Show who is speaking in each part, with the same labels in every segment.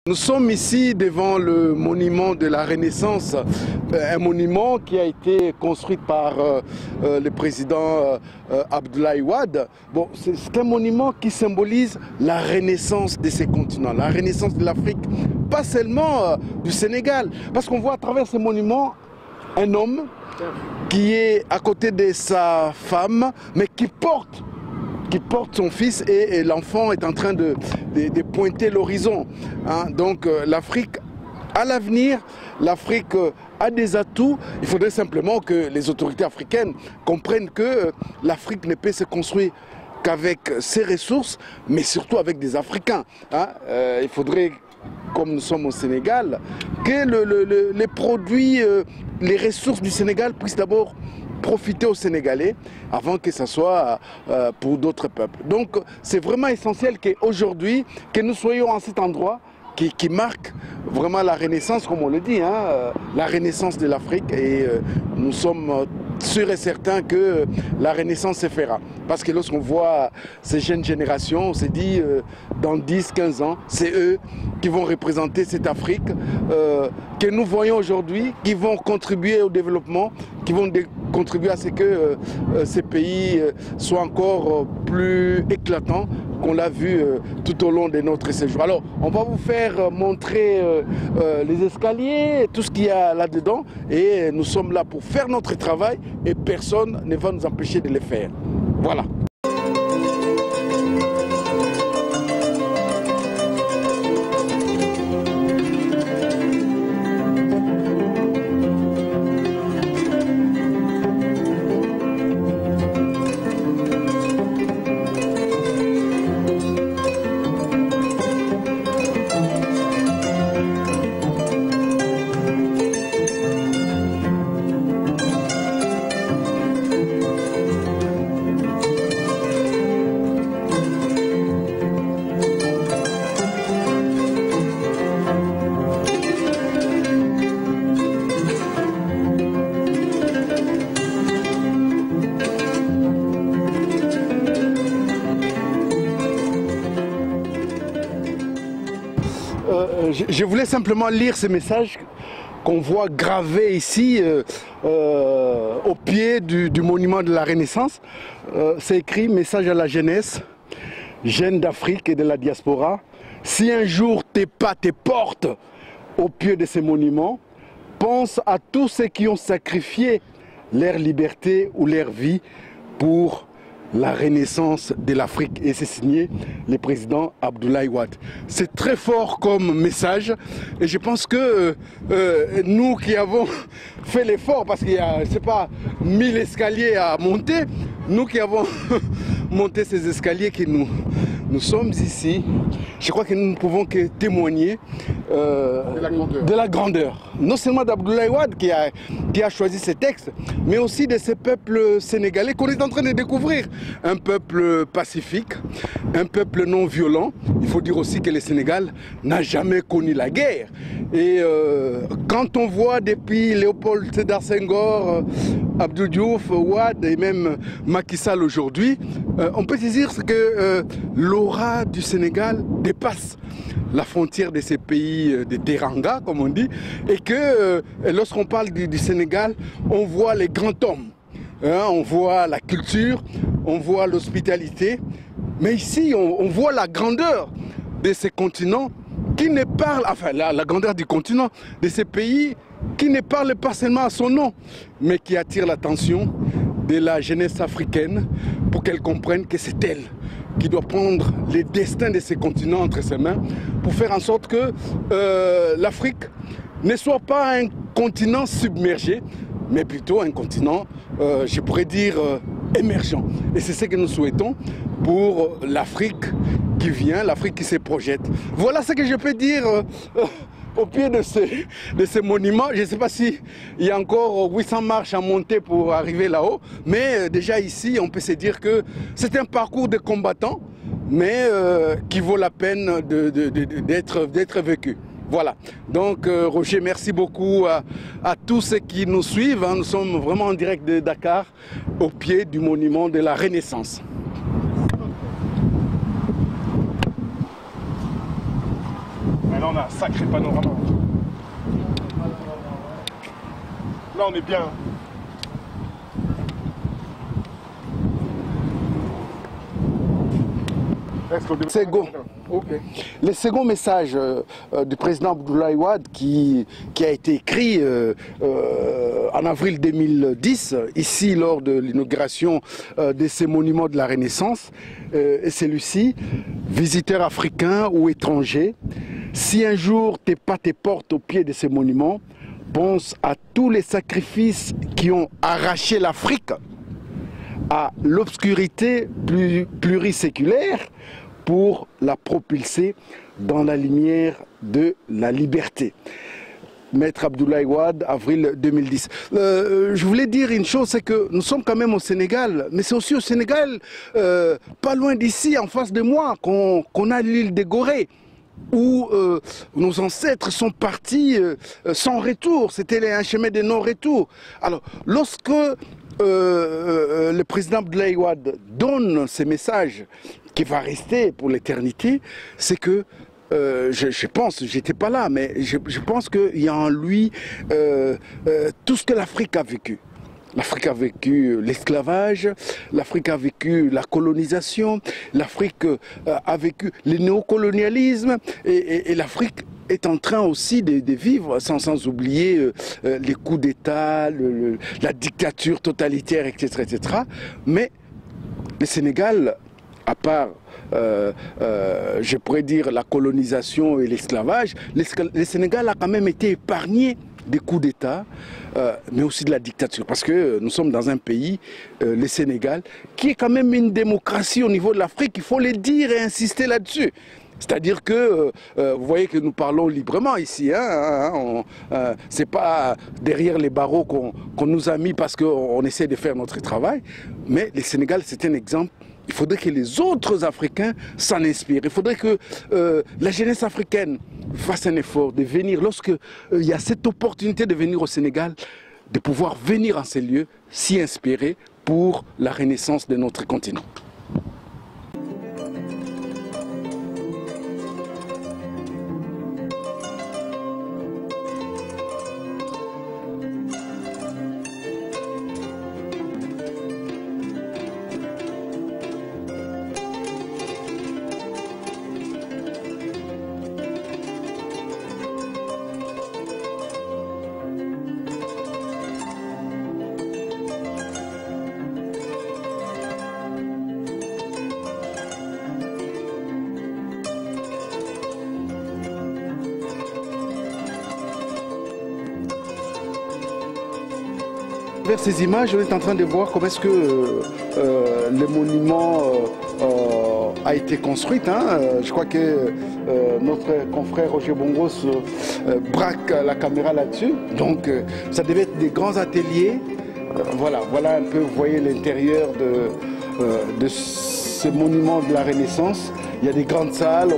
Speaker 1: Nous sommes ici devant le monument de la Renaissance, un monument qui a été construit par le président Abdoulaye Wade. Bon, c'est un monument qui symbolise la renaissance de ces continents, la renaissance de l'Afrique, pas seulement du Sénégal. Parce qu'on voit à travers ce monument un homme qui est à côté de sa femme, mais qui porte son fils et l'enfant est en train de pointer l'horizon. Hein. Donc l'Afrique a l'avenir, l'Afrique a des atouts. Il faudrait simplement que les autorités africaines comprennent que l'Afrique ne peut se construire qu'avec ses ressources, mais surtout avec des Africains. Hein. Il faudrait, comme nous sommes au Sénégal, que les produits, les ressources du Sénégal puissent d'abord profiter aux Sénégalais avant que ce soit pour d'autres peuples. Donc c'est vraiment essentiel qu'aujourd'hui, que nous soyons en cet endroit qui marque vraiment la renaissance, comme on le dit, hein, la renaissance de l'Afrique, et nous sommes sûrs et certains que la renaissance se fera. Parce que lorsqu'on voit ces jeunes générations, on se dit dans 10-15 ans, c'est eux qui vont représenter cette Afrique que nous voyons aujourd'hui, qui vont contribuer au développement, qui vont contribuer à ce que ces pays soient encore plus éclatants qu'on l'a vu tout au long de notre séjour. Alors, on va vous faire montrer les escaliers, tout ce qu'il y a là-dedans, et nous sommes là pour faire notre travail et personne ne va nous empêcher de le faire. Voilà. Je voulais simplement lire ce message qu'on voit gravé ici au pied du monument de la Renaissance. C'est écrit « Message à la jeunesse, jeunes d'Afrique et de la diaspora. Si un jour tes pas te portent au pied de ces monuments, pense à tous ceux qui ont sacrifié leur liberté ou leur vie pour la renaissance de l'Afrique. » Et c'est signé le président Abdoulaye Wade. C'est très fort comme message et je pense que nous qui avons fait l'effort, parce qu'il y a, je sais pas, 1000 escaliers à monter, nous qui avons monté ces escaliers, que nous sommes ici, je crois que nous ne pouvons que témoigner de la grandeur. Non seulement d'Abdoulaye Wade qui a choisi ces textes, mais aussi de ces peuples sénégalais qu'on est en train de découvrir. Un peuple pacifique, un peuple non violent. Il faut dire aussi que le Sénégal n'a jamais connu la guerre. Et quand on voit depuis Léopold Sédar Senghor, Abdou Diouf, Wade et même Macky Sall aujourd'hui, on peut se dire que l'aura du Sénégal dépasse la frontière de ces pays de Teranga, comme on dit, et que lorsqu'on parle du Sénégal, on voit les grands hommes, hein, on voit la culture, on voit l'hospitalité, mais ici on voit la grandeur de ces continents qui ne parlent, enfin la grandeur du continent, de ces pays qui ne parlent pas seulement à son nom, mais qui attirent l'attention de la jeunesse africaine pour qu'elle comprenne que c'est elle qui doit prendre les destins de ces continents entre ses mains pour faire en sorte que l'Afrique ne soit pas un continent submergé, mais plutôt un continent, je pourrais dire, émergent. Et c'est ce que nous souhaitons pour l'Afrique qui vient, l'Afrique qui se projette. Voilà ce que je peux dire au pied de ce monument. Je ne sais pas s'il y a encore 800 marches à monter pour arriver là-haut, mais déjà ici, on peut se dire que c'est un parcours de combattants, mais qui vaut la peine d'être vécu. Voilà. Donc Roger, merci beaucoup à tous ceux qui nous suivent. Nous sommes vraiment en direct de Dakar, au pied du monument de la Renaissance.
Speaker 2: Maintenant, a un sacré panorama. Là, on est bien.
Speaker 1: Second.
Speaker 2: Okay.
Speaker 1: Le second message du président Abdoulaye Wade qui a été écrit en avril 2010, ici lors de l'inauguration de ces monuments de la Renaissance, est celui-ci: visiteurs africains ou étrangers, si un jour tes pas te portent au pied de ces monuments, pense à tous les sacrifices qui ont arraché l'Afrique à l'obscurité pluriséculaire pour la propulser dans la lumière de la liberté. Maître Abdoulaye Wade, avril 2010. Je voulais dire une chose, c'est que nous sommes quand même au Sénégal, mais c'est aussi au Sénégal, pas loin d'ici, en face de moi, qu'on a l'île de Gorée, où nos ancêtres sont partis sans retour. C'était un chemin de non-retour. Alors, lorsque le président Abdoulaye Wade donne ces messages qui va rester pour l'éternité, c'est que je pense, j'étais pas là, mais je pense qu'il y a en lui tout ce que l'Afrique a vécu. L'Afrique a vécu l'esclavage, l'Afrique a vécu la colonisation, l'Afrique a vécu le néocolonialisme, et l'Afrique est en train aussi de vivre, sans oublier les coups d'État, la dictature totalitaire, etc., etc. Mais le Sénégal, à part, je pourrais dire, la colonisation et l'esclavage, le Sénégal a quand même été épargné des coups d'État, mais aussi de la dictature. Parce que nous sommes dans un pays, le Sénégal, qui est quand même une démocratie au niveau de l'Afrique. Il faut le dire et insister là-dessus. C'est-à-dire que, vous voyez que nous parlons librement ici. C'est pas derrière les barreaux qu'on nous a mis parce qu'on essaie de faire notre travail. Mais le Sénégal, c'est un exemple. Il faudrait que les autres Africains s'en inspirent. Il faudrait que la jeunesse africaine fasse un effort de venir, lorsque il y a cette opportunité de venir au Sénégal, de pouvoir venir en ces lieux, s'y inspirer pour la renaissance de notre continent. Vers ces images, on est en train de voir comment est-ce que le monument a été construit. Je crois que notre confrère Roger Bongos braque la caméra là-dessus. Donc ça devait être des grands ateliers. Voilà un peu, vous voyez l'intérieur de ce monument de la Renaissance. Il y a des grandes salles,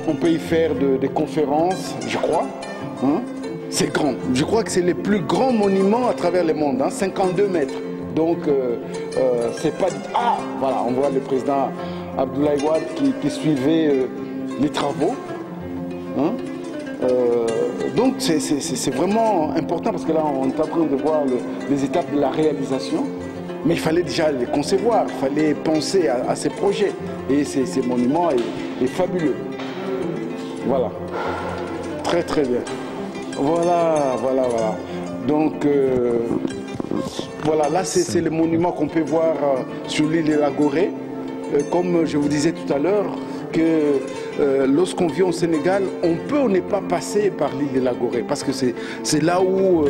Speaker 1: on peut y faire des conférences, je crois. C'est grand. Je crois que c'est le plus grand monument à travers le monde, 52 mètres. Donc, c'est pas... Ah, voilà, on voit le président Abdoulaye Wade qui suivait les travaux. Donc, c'est vraiment important parce que là, on est en train de voir les étapes de la réalisation. Mais il fallait déjà les concevoir, il fallait penser à ces projets. Et ces monuments est fabuleux. Voilà. Très, très bien. Voilà. Donc, voilà, là, c'est le monument qu'on peut voir sur l'île de la Gorée. Comme je vous disais tout à l'heure, que lorsqu'on vient au Sénégal, on n'est pas passer par l'île de la Gorée, parce que c'est là où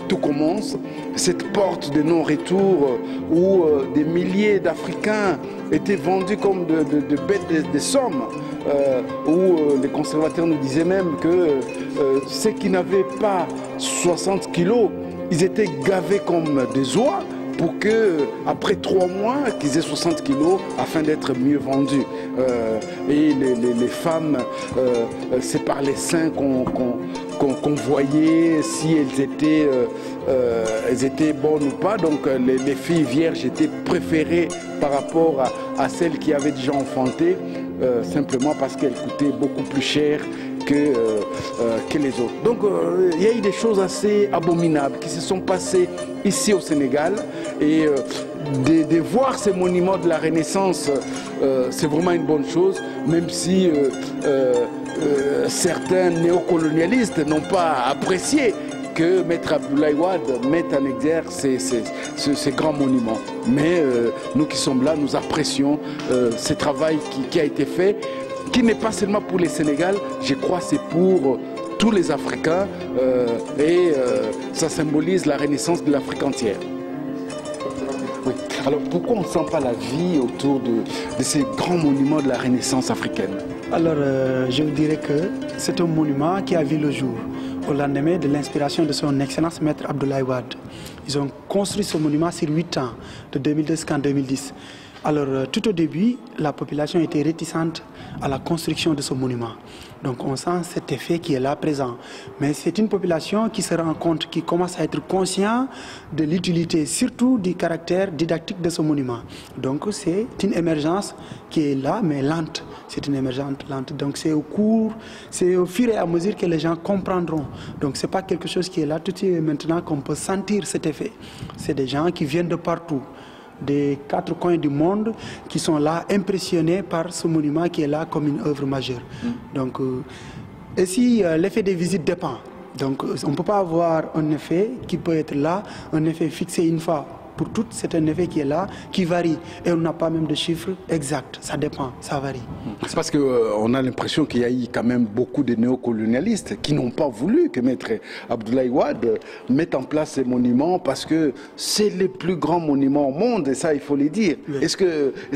Speaker 1: tout commence, cette porte de non-retour où des milliers d'Africains étaient vendus comme de bêtes de somme, où les conservateurs nous disaient même que ceux qui n'avaient pas 60 kilos, ils étaient gavés comme des oies, pour que après 3 mois qu'ils aient 60 kilos afin d'être mieux vendus. Et les femmes, c'est par les seins qu'on voyait si elles étaient bonnes ou pas. Donc les filles vierges étaient préférées par rapport à celles qui avaient déjà enfanté, simplement parce qu'elles coûtaient beaucoup plus cher que les autres. Donc il y a eu des choses assez abominables qui se sont passées ici au Sénégal et de voir ces monuments de la Renaissance, c'est vraiment une bonne chose, même si certains néocolonialistes n'ont pas apprécié que Maître Abdoulaye Wade mette en exergue ces grands monuments. Mais nous qui sommes là, nous apprécions ce travail qui a été fait, qui n'est pas seulement pour les Sénégal, je crois c'est pour tous les Africains et ça symbolise la renaissance de l'Afrique entière. Oui. Alors pourquoi on ne sent pas la vie autour de ces grands monuments de la Renaissance africaine?
Speaker 3: Alors je vous dirais que c'est un monument qui a vu le jour au lendemain de l'inspiration de son Excellence Maître Abdoulaye Wade. Ils ont construit ce monument sur 8 ans, de 2002 jusqu'en 2010. Alors tout au début, la population était réticente à la construction de ce monument. Donc on sent cet effet qui est là présent. Mais c'est une population qui se rend compte, qui commence à être conscient de l'utilité, surtout du caractère didactique de ce monument. Donc c'est une émergence qui est là, mais lente. C'est une émergence lente. Donc c'est au fur et à mesure que les gens comprendront. Donc c'est pas quelque chose qui est là tout de suite maintenant qu'on peut sentir cet effet. C'est des gens qui viennent de partout, des 4 coins du monde, qui sont là impressionnés par ce monument qui est là comme une œuvre majeure. Donc, ici, l'effet des visites dépend. Donc, on ne peut pas avoir un effet qui peut être là, un effet fixé une fois pour toutes, c'est un effet qui est là, qui varie. Et on n'a pas même de chiffres exacts, ça dépend, ça varie.
Speaker 1: C'est parce qu'on a l'impression qu'il y a eu quand même beaucoup de néocolonialistes qui n'ont pas voulu que Maître Abdoulaye Wade mette en place ces monuments parce que c'est les plus grands monuments au monde, et ça il faut le dire. Oui. Est-ce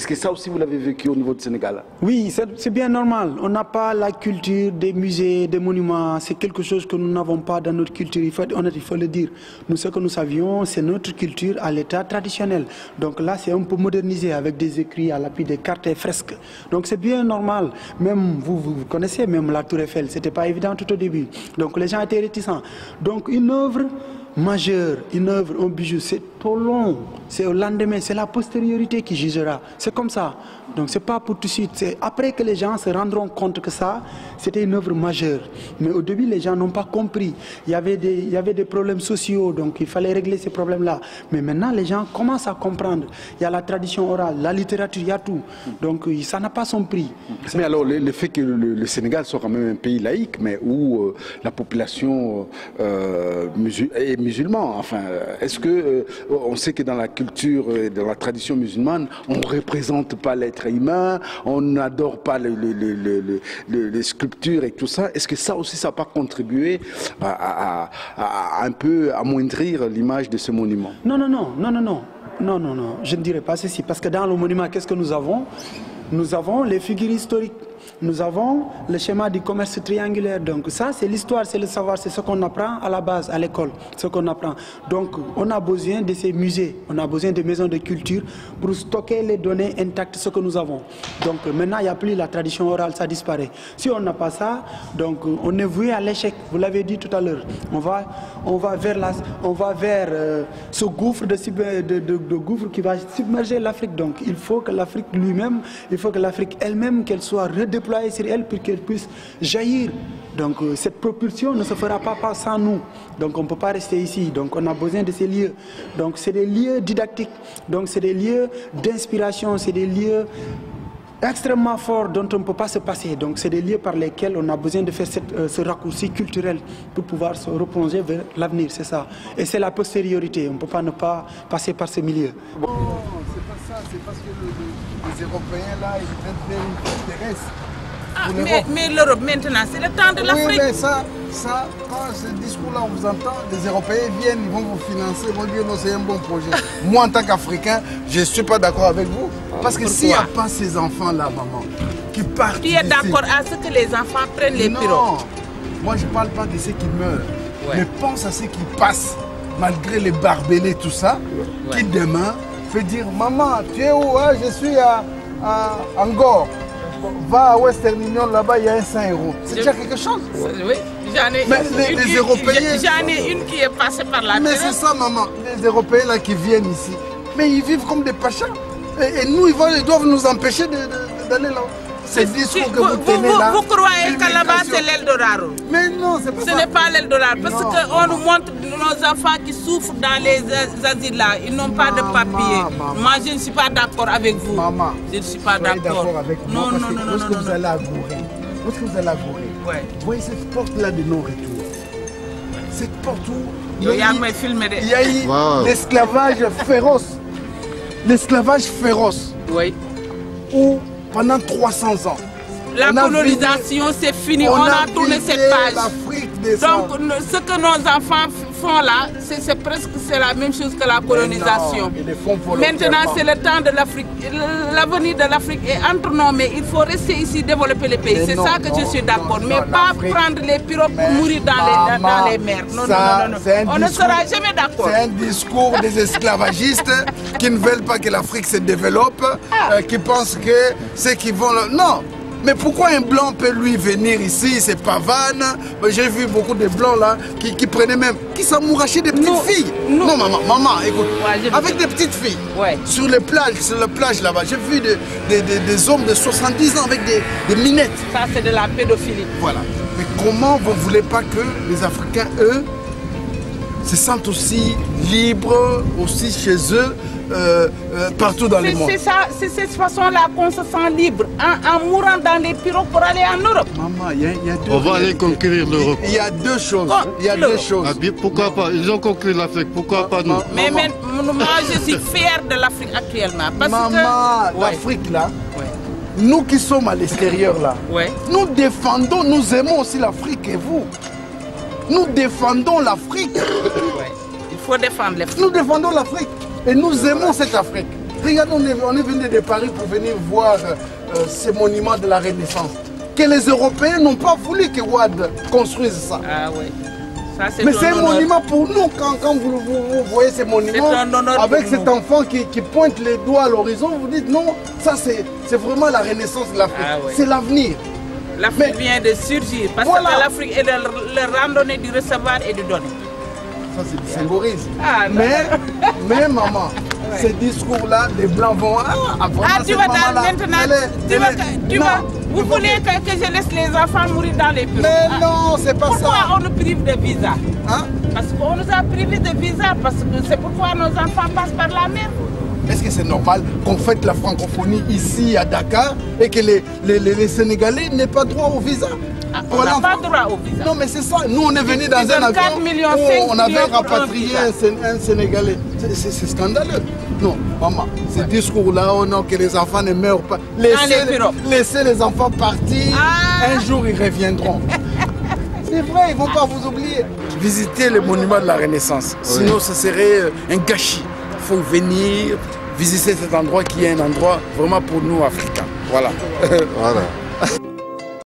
Speaker 1: que ça aussi vous l'avez vécu au niveau du Sénégal?
Speaker 3: Oui, c'est bien normal. On n'a pas la culture des musées, des monuments, c'est quelque chose que nous n'avons pas dans notre culture, il faut le dire. Nous, ce que nous savions, c'est notre culture à l'état traditionnel. Donc là, c'est un peu modernisé avec des écrits à l'appui des cartes et fresques. Donc c'est bien normal. Même vous connaissez, même la Tour Eiffel, c'était pas évident tout au début. Donc les gens étaient réticents. Donc une œuvre majeure, une œuvre, un bijou, c'est trop long. C'est au lendemain, c'est la postériorité qui jugera. C'est comme ça. Donc c'est pas pour tout de suite. C'est après que les gens se rendront compte que ça, c'était une œuvre majeure. Mais au début, les gens n'ont pas compris. Il y avait des problèmes sociaux, donc il fallait régler ces problèmes-là. Mais maintenant, les gens commencent à comprendre. Il y a la tradition orale, la littérature, il y a tout. Donc ça n'a pas son prix.
Speaker 1: Mais alors, le fait que le Sénégal soit quand même un pays laïque, mais où la population est musulmane, enfin, est-ce que on sait que dans la culture et dans la tradition musulmane, on ne représente pas l'être humain, on n'adore pas les sculptures et tout ça. Est-ce que ça aussi, ça n'a pas contribué à un peu amoindrir l'image de ce monument?
Speaker 3: Non, je ne dirais pas ceci, parce que dans le monument, qu'est-ce que nous avons? Nous avons les figures historiques. Nous avons le schéma du commerce triangulaire. Donc ça, c'est l'histoire, c'est le savoir, c'est ce qu'on apprend à la base, à l'école, ce qu'on apprend. Donc on a besoin de ces musées, on a besoin de maisons de culture pour stocker les données intactes, ce que nous avons. Donc maintenant, il n'y a plus la tradition orale, ça disparaît. Si on n'a pas ça, donc on est voué à l'échec. Vous l'avez dit tout à l'heure. On va vers ce gouffre de gouffre qui va submerger l'Afrique. Donc il faut que l'Afrique lui-même, il faut que l'Afrique elle-même, qu'elle soit redéployée sur elle pour qu'elle puisse jaillir. Donc cette propulsion ne se fera pas sans nous. Donc on ne peut pas rester ici. Donc on a besoin de ces lieux. Donc c'est des lieux didactiques. Donc c'est des lieux d'inspiration. C'est des lieux extrêmement forts dont on ne peut pas se passer. Donc c'est des lieux par lesquels on a besoin de faire ce raccourci culturel pour pouvoir se replonger vers l'avenir. C'est ça. Et c'est la postériorité. On ne peut pas ne pas passer par ce milieu.
Speaker 4: Non, c'est pas ça. C'est parce que les Européens là, ils s'intéressent.
Speaker 5: Ah, mais l'Europe maintenant, c'est le temps de l'Afrique.
Speaker 4: Oui, mais ça, quand ce discours-là, on vous entend, les Européens viennent, ils vont vous financer, ils vont dire non, c'est un bon projet. Moi, en tant qu'Africain, je ne suis pas d'accord avec vous. Parce que s'il n'y a pas ces enfants-là, maman, qui partent.
Speaker 5: Tu es d'accord à ce que les enfants prennent les pirogues?
Speaker 4: Non, moi je ne parle pas de ceux qui meurent, mais pense à ceux qui passent, malgré les barbelés, tout ça, qui demain peut dire maman, tu es où? Je suis à Angor. Va à Western Union, là-bas, il y a un 100 €. C'est déjà quelque chose.
Speaker 5: Oui, j'en ai
Speaker 4: les Européens.
Speaker 5: J'en ai une qui est passée par là.
Speaker 4: Mais c'est ça, maman. Les Européens là qui viennent ici, mais ils vivent comme des pachas. Et nous, ils doivent nous empêcher d'aller là. ce discours que vous tenez là.
Speaker 5: Vous croyez que là-bas c'est l'Eldorado?
Speaker 4: Mais non, c'est pas ça.
Speaker 5: Ce n'est pas l'Eldorado. Parce qu'on nous montre nos enfants qui souffrent dans les asiles là. Ils n'ont pas de papier. Moi, je ne suis pas d'accord avec vous.
Speaker 4: Maman,
Speaker 5: je ne suis pas d'accord
Speaker 4: avec moi.
Speaker 5: Non, non, non, non.
Speaker 4: Où est-ce que vous allez à Gorée? Où est-ce que vous allez à Gorée?
Speaker 5: Ouais.
Speaker 4: Vous voyez cette porte-là de non-retour. Cette porte où il y a eu l'esclavage féroce. L'esclavage féroce.
Speaker 5: Oui.
Speaker 4: Où pendant 300 ans.
Speaker 5: La colonisation, c'est fini. On a tourné cette page. Donc, ce que nos enfants font là, c'est presque la même chose que la colonisation. Maintenant, c'est le temps de l'Afrique. L'avenir de l'Afrique est entre nos mains. Il faut rester ici, développer le pays. C'est ça que je suis d'accord. Mais pas prendre les pirogues pour mourir dans les mers. Non, non, non, non. On ne sera jamais d'accord.
Speaker 4: C'est un discours des esclavagistes qui ne veulent pas que l'Afrique se développe, qui pensent que ceux qui vont... Non. Mais pourquoi un blanc peut lui venir ici, c'est Pavane? J'ai vu beaucoup de blancs là qui prenaient même, qui s'amourachaient des petites filles. Non, maman, écoute, avec des petites filles, sur la plage là-bas, j'ai vu des hommes de 70 ans avec des minettes.
Speaker 5: Ça, c'est de la pédophilie.
Speaker 4: Voilà. Mais comment vous ne voulez pas que les Africains, eux, se sentent aussi libres, aussi chez eux, partout dans le monde?
Speaker 5: C'est cette façon-là qu'on se sent libre, en mourant dans les pirogues pour aller en Europe.
Speaker 4: Maman, il y a deux...
Speaker 6: On va aller conquérir l'Europe.
Speaker 4: Il y a deux choses. Il y a deux choses.
Speaker 6: Ah, pourquoi pas? Ils ont conquis l'Afrique, pourquoi pas nous?
Speaker 5: Mais moi, je suis fière de l'Afrique actuellement. Parce
Speaker 4: Maman, l'Afrique là, nous qui sommes à l'extérieur là, nous défendons, nous aimons aussi l'Afrique et vous. Nous défendons l'Afrique.
Speaker 5: Il faut défendre l'Afrique.
Speaker 4: Nous défendons l'Afrique. Et nous aimons cette Afrique. Regardez, on est venu de Paris pour venir voir ces monuments de la Renaissance. Que les Européens n'ont pas voulu que Ouad construise ça.
Speaker 5: Ah oui.
Speaker 4: Mais c'est un monument pour nous. Quand vous voyez ces monuments, avec cet enfant qui pointe les doigts à l'horizon, vous dites non, ça c'est vraiment la Renaissance de l'Afrique.
Speaker 5: Ah oui.
Speaker 4: C'est l'avenir.
Speaker 5: L'Afrique vient de surgir parce que l'Afrique est le randonnée du recevoir et du donner.
Speaker 4: Ça, c'est du symbolisme. Mais maman, ces discours-là, les Blancs vont...
Speaker 5: tu vas maintenant... Vous voulez que je laisse les enfants mourir dans les pirogues?
Speaker 4: Mais non, c'est pas ça.
Speaker 5: Pourquoi on nous prive de visa? Parce qu'on nous a privés de visa, parce que c'est pourquoi nos enfants passent par la mer.
Speaker 4: Est-ce que c'est normal qu'on fête la francophonie ici à Dakar et que les Sénégalais n'aient pas droit au visa?
Speaker 5: On n'a pas droit au visa.
Speaker 4: Non mais c'est ça, nous on est venus dans un avion où on avait rapatrié un Sénégalais. C'est scandaleux. Non, maman, ce discours-là, oh non, que les enfants ne meurent pas. Laissez les enfants partir, un jour ils reviendront. C'est vrai, ils ne vont pas vous oublier. Visitez le monument de la Renaissance, sinon ce serait un gâchis. Il faut venir visiter cet endroit qui est un endroit vraiment pour nous Africains. Voilà.
Speaker 6: Voilà.